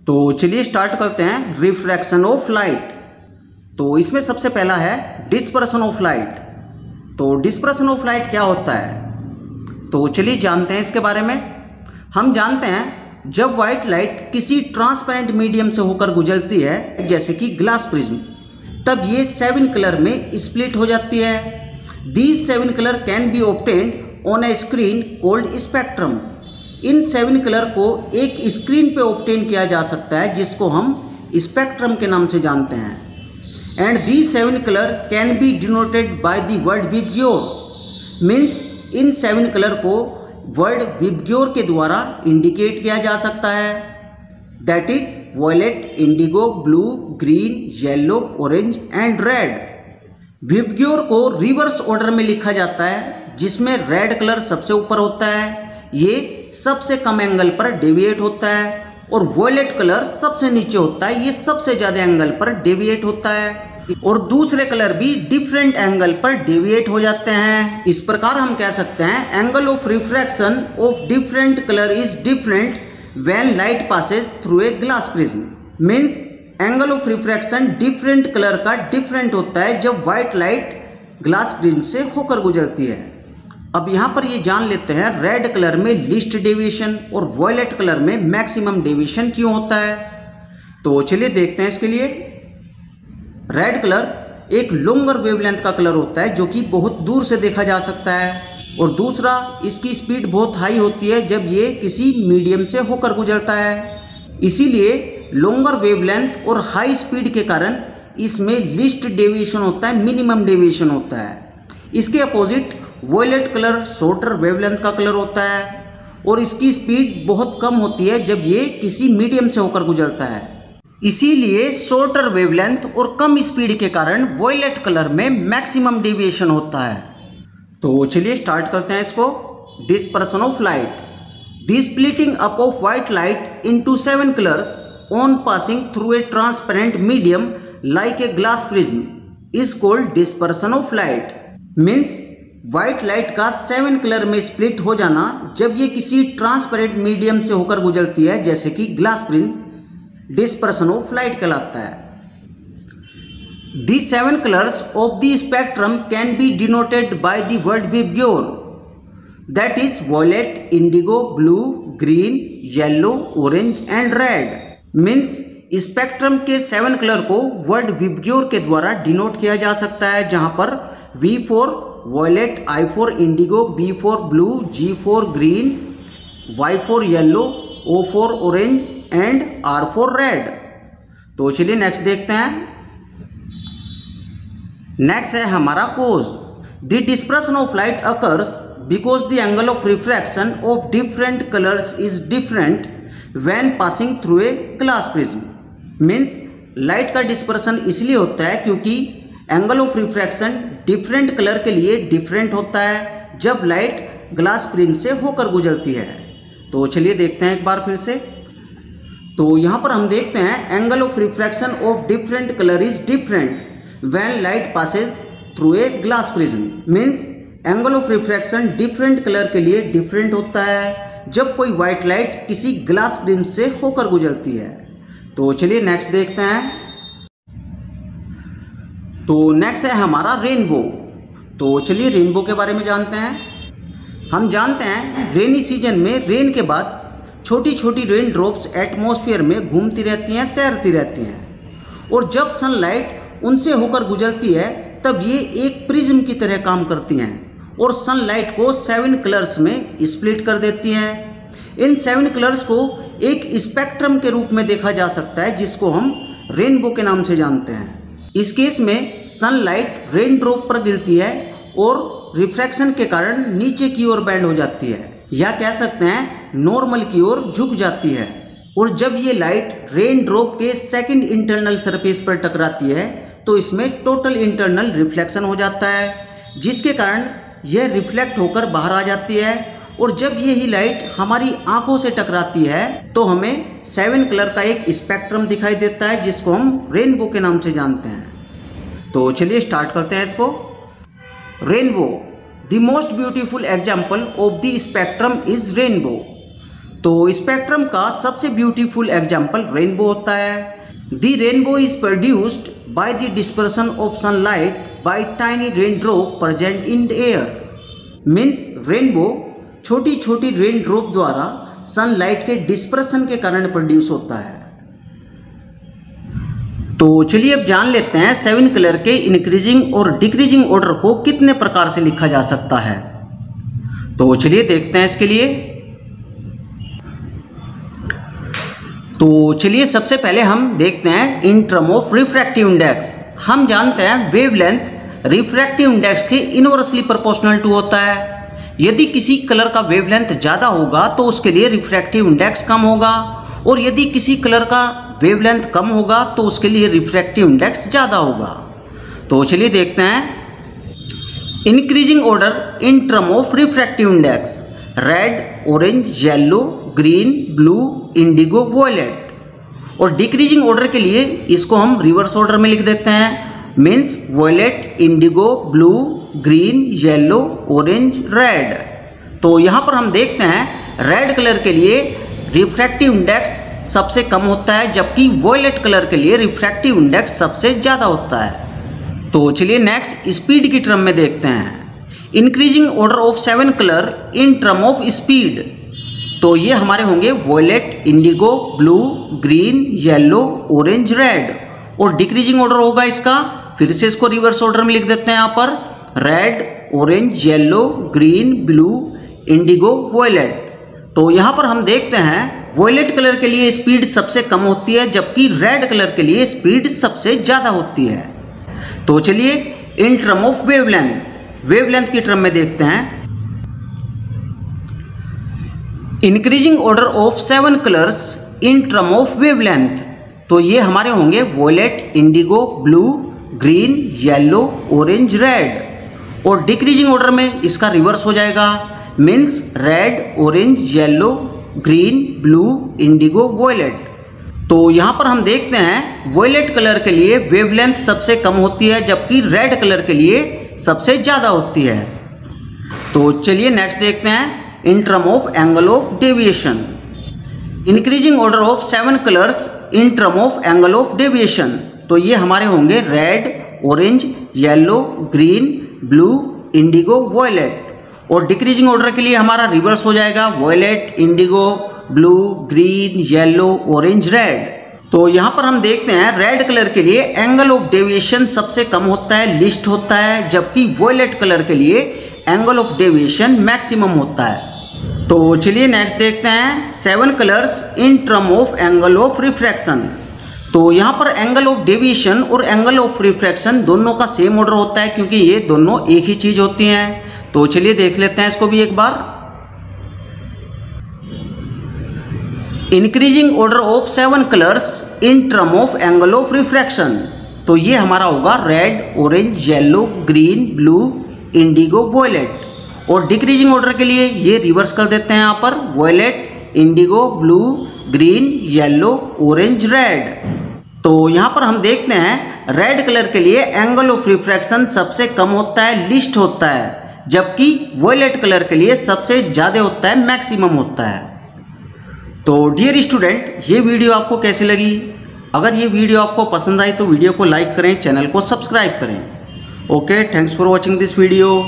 तो चलिए स्टार्ट करते हैं रिफ्रैक्शन ऑफ लाइट। तो इसमें सबसे पहला है डिस्पर्सन ऑफ लाइट। तो डिस्पर्सन ऑफ लाइट क्या होता है, तो चलिए जानते हैं इसके बारे में। हम जानते हैं जब वाइट लाइट किसी ट्रांसपेरेंट मीडियम से होकर गुजरती है जैसे कि ग्लास प्रिज्म, तब ये 7 कलर में स्प्लिट हो जाती है। These 7 colour can B obtained on A screen cold spectrum. In 7 colour को एक स्क्रीन पे ऑब्टेन किया जा सकता है जिसको हम स्पेक्ट्रम के नाम से जानते हैं। And these 7 colour can be denoted by the word VIBGYOR. Means इन 7 कलर को वर्ड विबग्योर के द्वारा इंडिकेट किया जा सकता है। That is violet, indigo, blue, green, yellow, orange and red. VIBGYOR को रिवर्स ऑर्डर में लिखा जाता है जिसमें रेड कलर सबसे ऊपर होता है, ये सबसे कम एंगल पर डेविएट होता है, और वॉयलेट कलर सबसे नीचे होता है, ये सबसे ज़्यादा एंगल पर डेविएट होता है, और दूसरे कलर भी डिफरेंट एंगल पर डेविएट हो जाते हैं। इस प्रकार हम कह सकते हैं angle of refraction of different colour is different when light passes through a glass prism. Means angle of refraction different colour का डिफरेंट होता है जब वाइट लाइट ग्लास प्रिज्म से होकर गुजरती है। अब यहाँ पर ये जान लेते हैं रेड कलर में लीस्ट डेविएशन और वॉयलेट कलर में मैक्सिमम डेविएशन क्यों होता है। तो चलिए देखते हैं इसके लिए। रेड कलर एक लॉन्गर वेवलेंथ का कलर होता है जो कि बहुत दूर से देखा जा सकता है, और दूसरा इसकी स्पीड बहुत हाई होती है जब ये किसी मीडियम से होकर गुजरता है। इसीलिए लॉन्गर वेवलेंथ और हाई स्पीड के कारण इसमें लीस्ट डेविएशन होता है, मिनिमम डेविएशन होता है। इसके opposite violet colour shorter wavelength का कलर होता है और इसकी स्पीड बहुत कम होती है जब ये किसी मीडियम से होकर गुजरता है। इसीलिए शॉर्टर वेवलेंथ और कम स्पीड के कारण वॉयलेट कलर में मैक्सिमम डेविएशन होता है। तो चलिए स्टार्ट करते हैं इसको। Dispersion of light. The splitting up of white light into 7 colours on passing through A transparent medium like a glass prism is called dispersion of light. Means white light का 7 colour में split हो जाना जब ये किसी transparent medium से होकर गुजरती है जैसे कि glass prism, dispersion of light कहलाता है। The 7 colours of the spectrum can be denoted by the word VIBGYOR. That is violet, indigo, blue, green, yellow, orange and red. Means spectrum के 7 colour को वर्ड विबग्योर के द्वारा denote किया जा सकता है, जहां पर V for violet, I for indigo, B for blue, G for green, Y for yellow, O for orange and R for red. तो चलिए नेक्स्ट देखते हैं। नेक्स्ट है हमारा cause. The dispersion of light occurs because the angle of refraction of different colours is different when passing through a glass prism. Means light का dispersion इसलिए होता है क्योंकि angle of refraction different colour के लिए different होता है जब लाइट ग्लास प्रिज्म से होकर गुजरती है। तो चलिए देखते हैं एक बार फिर से। तो यहाँ पर हम देखते हैं angle of refraction of different colour is different when light Passage through a glass prism. Means angle of refraction different colour के लिए डिफरेंट होता है जब कोई वाइट लाइट किसी ग्लास प्रिज्म से होकर गुजरती है। तो चलिए नेक्स्ट देखते हैं। तो नेक्स्ट है हमारा रेनबो। तो चलिए रेनबो के बारे में जानते हैं। हम जानते हैं रेनी सीजन में रेन के बाद छोटी छोटी रेन ड्रॉप्स एटमॉस्फेयर में घूमती रहती हैं, तैरती रहती हैं, और जब सनलाइट उनसे होकर गुजरती है तब ये एक प्रिज्म की तरह काम करती हैं और सनलाइट को 7 कलर्स में स्प्लिट कर देती हैं। इन 7 कलर्स को एक स्पेक्ट्रम के रूप में देखा जा सकता है जिसको हम रेनबो के नाम से जानते हैं। इस केस में सनलाइट रेन ड्रॉप पर गिरती है और रिफ्रैक्शन के कारण नीचे की ओर बैंड हो जाती है, या कह सकते हैं नॉर्मल की ओर झुक जाती है, और जब ये लाइट रेन ड्रॉप के सेकंड इंटरनल सरफेस पर टकराती है तो इसमें टोटल इंटरनल रिफ्लेक्शन हो जाता है, जिसके कारण यह रिफ्लेक्ट होकर बाहर आ जाती है, और जब यही लाइट हमारी आंखों से टकराती है तो हमें 7 कलर का एक स्पेक्ट्रम दिखाई देता है जिसको हम रेनबो के नाम से जानते हैं। तो चलिए स्टार्ट करते हैं इसको। Rainbow. The most beautiful example of the spectrum is rainbow. तो स्पेक्ट्रम का सबसे ब्यूटीफुल एग्जाम्पल रेनबो होता है। The rainbow is produced by the dispersion of sunlight bye tiny rain drop present in the air. Means rainbow छोटी छोटी rain drop द्वारा sunlight के dispersion के कारण प्रोड्यूस होता है। तो चलिए अब जान लेते हैं 7 कलर के इंक्रीजिंग और डिक्रीजिंग ऑर्डर को कितने प्रकार से लिखा जा सकता है। तो चलिए देखते हैं इसके लिए। तो चलिए सबसे पहले हम देखते हैं in term of refractive index. हम जानते हैं वेवलेंथ रिफ्रैक्टिव इंडेक्स के इनवर्सली प्रोपोर्शनल टू होता है। यदि किसी कलर का वेवलेंथ ज़्यादा होगा तो उसके लिए रिफ्रैक्टिव इंडेक्स कम होगा, और यदि किसी कलर का वेवलेंथ कम होगा तो उसके लिए रिफ्रैक्टिव इंडेक्स ज़्यादा होगा। तो चलिए देखते हैं increasing order in term of refractive index. Red, orange, yellow, green, blue, indigo, violet. और डिक्रीजिंग ऑर्डर के लिए इसको हम रिवर्स ऑर्डर में लिख देते हैं। Means violet, indigo, blue, green, yellow, orange, red. तो यहाँ पर हम देखते हैं रेड कलर के लिए रिफ्रैक्टिव इंडेक्स सबसे कम होता है, जबकि वॉयलेट कलर के लिए रिफ्रैक्टिव इंडेक्स सबसे ज़्यादा होता है। तो चलिए नेक्स्ट स्पीड की टर्म में देखते हैं। Increasing order of 7 colour in term of speed. तो ये हमारे होंगे violet, indigo, blue, green, yellow, orange, red. और डिक्रीजिंग ऑर्डर होगा इसका, फिर से इसको रिवर्स ऑर्डर में लिख देते हैं यहाँ पर। Red, orange, yellow, green, blue, indigo, violet. तो यहाँ पर हम देखते हैं वॉयलेट कलर के लिए स्पीड सबसे कम होती है, जबकि रेड कलर के लिए स्पीड सबसे ज़्यादा होती है। तो चलिए इन टर्म ऑफ वेवलेंथ की टर्म में देखते हैं। Increasing order of 7 colours in term of wavelength. तो ये हमारे होंगे violet, indigo, blue, green, yellow, orange, red. और डिक्रीजिंग ऑर्डर में इसका रिवर्स हो जाएगा। Means red, orange, yellow, green, blue, indigo, violet. तो यहाँ पर हम देखते हैं वॉयलेट कलर के लिए वेवलेंथ सबसे कम होती है, जबकि रेड कलर के लिए सबसे ज़्यादा होती है। तो चलिए नेक्स्ट देखते हैं in term of angle of deviation. Increasing order of 7 colours in term of angle of deviation. तो ये हमारे होंगे red, orange, yellow, green, blue, indigo, violet. और डिक्रीजिंग ऑर्डर के लिए हमारा रिवर्स हो जाएगा violet, indigo, blue, green, yellow, orange, red. तो यहाँ पर हम देखते हैं रेड कलर के लिए एंगल ऑफ डेविएशन सबसे कम होता है, लीस्ट होता है, जबकि वॉयलेट कलर के लिए एंगल ऑफ डेविएशन मैक्सिमम होता है। तो चलिए नेक्स्ट देखते हैं 7 colours in term of angle of refraction. तो यहाँ पर एंगल ऑफ डेविएशन और एंगल ऑफ रिफ्रैक्शन दोनों का सेम ऑर्डर होता है, क्योंकि ये दोनों एक ही चीज़ होती हैं। तो चलिए देख लेते हैं इसको भी एक बार। Increasing order of 7 colours in term of angle of refraction. तो ये हमारा होगा red, orange, yellow, green, blue, indigo, violet. और डिक्रीजिंग ऑर्डर के लिए ये रिवर्स कर देते हैं यहाँ पर violet, indigo, blue, green, yellow, orange, red. तो यहाँ पर हम देखते हैं रेड कलर के लिए एंगल ऑफ रिफ्रैक्शन सबसे कम होता है, लीस्ट होता है, जबकि वॉयलेट कलर के लिए सबसे ज़्यादा होता है, मैक्सिमम होता है। तो डियर स्टूडेंट, ये वीडियो आपको कैसी लगी? अगर ये वीडियो आपको पसंद आई तो वीडियो को लाइक करें, चैनल को सब्सक्राइब करें। Okay, thanks for watching this video.